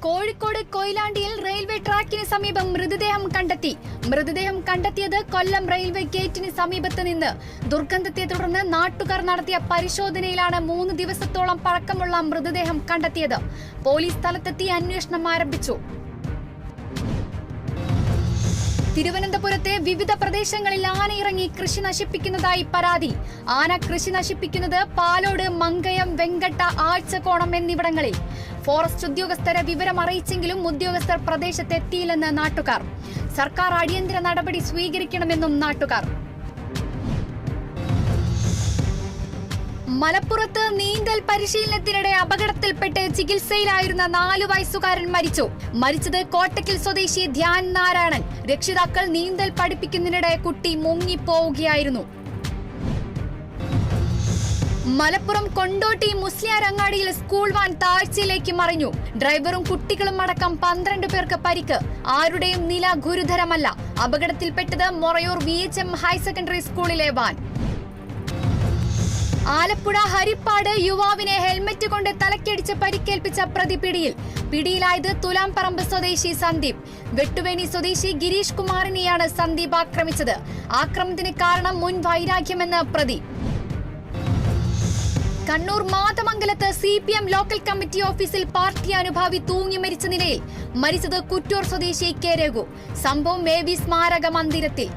Kozhikode കൊയിലാണ്ടിയിൽ railway ട്രാക്കിന് സമീപം മൃതദേഹം കണ്ടെത്തിയത് കൊല്ലം റെയിൽവേ ഗേറ്റിന് സമീപത്ത് നിന്ന്. ദുർഗന്ധത്തെ തുടർന്ന് നാട്ടുകാർ നടത്തിയ പരിശോധനയിലാണ് 3 ദിവസത്തോളം പഴക്കമുള്ള മൃതദേഹം കണ്ടെത്തിയത്. പോലീസ് സ്ഥലത്തെത്തി അന്വേഷണം ആരംഭിച്ചു. തിരുവനന്തപുരത്തെ വിവിധ പ്രദേശങ്ങളിൽ ആനയിറങ്ങി കൃഷി നശിപ്പിക്കുന്നതായി പരാതി. ആന കൃഷി നശിപ്പിക്കുന്നത് പാലോട്, മങ്കയം, വെങ്കട്ട, ആഴ്ചക്കോണം എന്നിവിടങ്ങളിൽ. ഫോറസ്റ്റ് ഉദ്യോഗസ്ഥരെ വിവരം അറിയിച്ചെങ്കിലും ഉദ്യോഗസ്ഥർ പ്രദേശത്തെത്തിയില്ലെന്ന് നാട്ടുകാർ. സർക്കാർ അടിയന്തര നടപടി സ്വീകരിക്കണമെന്നും നാട്ടുകാർ. മലപ്പുറത്ത് നീന്തൽ പരിശീലനത്തിനിടെ അപകടത്തിൽപ്പെട്ട് ചികിത്സയിലായിരുന്ന 4 വയസ്സുകാരൻ മരിച്ചത് കോട്ടക്കൽ സ്വദേശി ധ്യാൻ നാരായണൻ. രക്ഷിതാക്കൾ നീന്തൽ പഠിപ്പിക്കുന്നതിനിടെ കുട്ടി മുങ്ങിപ്പോവുകയായിരുന്നു. മലപ്പുറം കൊണ്ടോട്ടി മുസ്ലിയാരങ്ങാടിയിൽ സ്കൂൾ വാൻ താഴ്ചയിലേക്ക് മറിഞ്ഞു. ഡ്രൈവറും കുട്ടികളും അടക്കം 12 പേർക്ക് പരിക്ക്. ആരുടെയും നില ഗുരുതരമല്ല. അപകടത്തിൽപ്പെട്ടത് മൊറയൂർ VHM ഹയർ സെക്കൻഡറി സ്കൂളിലെ വാൻ. ആലപ്പുഴ ഹരിപ്പാട് യുവാവിനെ ഹെൽമറ്റ് കൊണ്ട് തലക്കടിച്ച് പരിക്കേൽപ്പിച്ച പ്രതി പിടിയിലായത് തുലാംപറമ്പ് സ്വദേശി സന്ദീപ്. വെട്ടുവേണി സ്വദേശി ഗിരീഷ് കുമാറിനെയാണ് സന്ദീപ് ആക്രമിച്ചത്. ആക്രമണത്തിന് കാരണം മുൻ വൈരാഗ്യമെന്ന് പ്രതി. കണ്ണൂർ മാതമംഗലത്ത് CPM ലോക്കൽ കമ്മിറ്റി ഓഫീസിൽ പാർട്ടി അനുഭാവി തൂങ്ങി മരിച്ച നിലയിൽ. മരിച്ചത് കുറ്റൂർ സ്വദേശി K രഘു. സംഭവം മേവി സ്മാരക മന്ദിരത്തിൽ.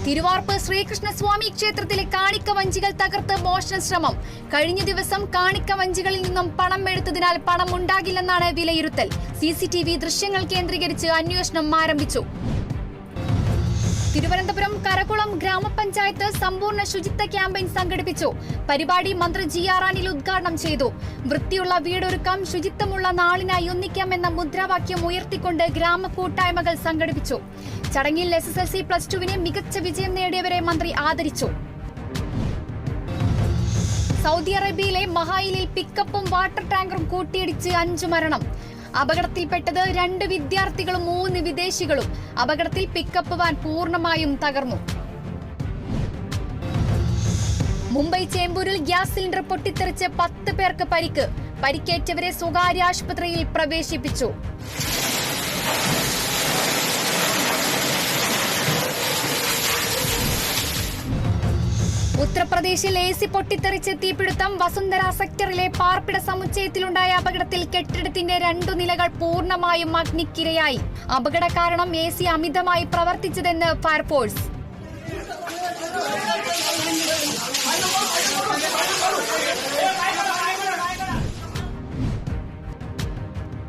തിരുവാർപ്പ് ശ്രീകൃഷ്ണസ്വാമി ക്ഷേത്രത്തിലെ കാണിക്ക വഞ്ചികൾ തകർത്ത് മോഷണ ശ്രമം. കഴിഞ്ഞ ദിവസം കാണിക്ക വഞ്ചികളിൽ നിന്നും പണം എടുത്തതിനാൽ പണം ഉണ്ടാകില്ലെന്നാണ് വിലയിരുത്തൽ. CCTV ദൃശ്യങ്ങൾ കേന്ദ്രീകരിച്ച് അന്വേഷണം ആരംഭിച്ചു. തിരുവനന്തപുരം കരകുളം ഗ്രാമപഞ്ചായത്ത് സമ്പൂർണ്ണ ശുചിത്വ ക്യാമ്പയിൻ സംഘടിപ്പിച്ചു. പരിപാടി മന്ത്രി GR അനിൽ ഉദ്ഘാടനം ചെയ്തു. വൃത്തിയുള്ള വീടൊരുക്കാം, ശുചിത്വമുള്ള നാളിനായി ഒന്നിക്കാമെന്ന മുദ്രാവാക്യം ഉയർത്തിക്കൊണ്ട് ഗ്രാമ കൂട്ടായ്മകൾ സംഘടിപ്പിച്ചു. ചടങ്ങിൽ SSLC+2 മികച്ച വിജയം നേടിയവരെ മന്ത്രി ആദരിച്ചു. സൗദി അറേബ്യയിലെ മഹായിലിൽ പിക്കപ്പും വാട്ടർ ടാങ്കറും കൂട്ടിയിടിച്ച് 5 മരണം. അപകടത്തിൽപ്പെട്ടത് 2 വിദ്യാർത്ഥികളും 3 വിദേശികളും. അപകടത്തിൽ പിക്കപ്പ് വാൻ പൂർണ്ണമായും തകർന്നു. മുംബൈ ചേംബൂരിൽ ഗ്യാസ് സിലിണ്ടർ പൊട്ടിത്തെറിച്ച് 10 പേർക്ക് പരിക്ക്. പരിക്കേറ്റവരെ സ്വകാര്യ ആശുപത്രിയിൽ പ്രവേശിപ്പിച്ചു. ഉത്തർപ്രദേശിൽ AC പൊട്ടിത്തെറിച്ച് തീപിടുത്തം. വസുന്ധര സെക്ടറിലെ പാർപ്പിട സമുച്ചയത്തിലുണ്ടായ അപകടത്തിൽ കെട്ടിടത്തിന്റെ 2 നിലകൾ പൂർണ്ണമായും അഗ്നിക്കിരയായി. അപകട കാരണം AC അമിതമായി പ്രവർത്തിച്ചതെന്ന് ഫയർഫോഴ്സ്.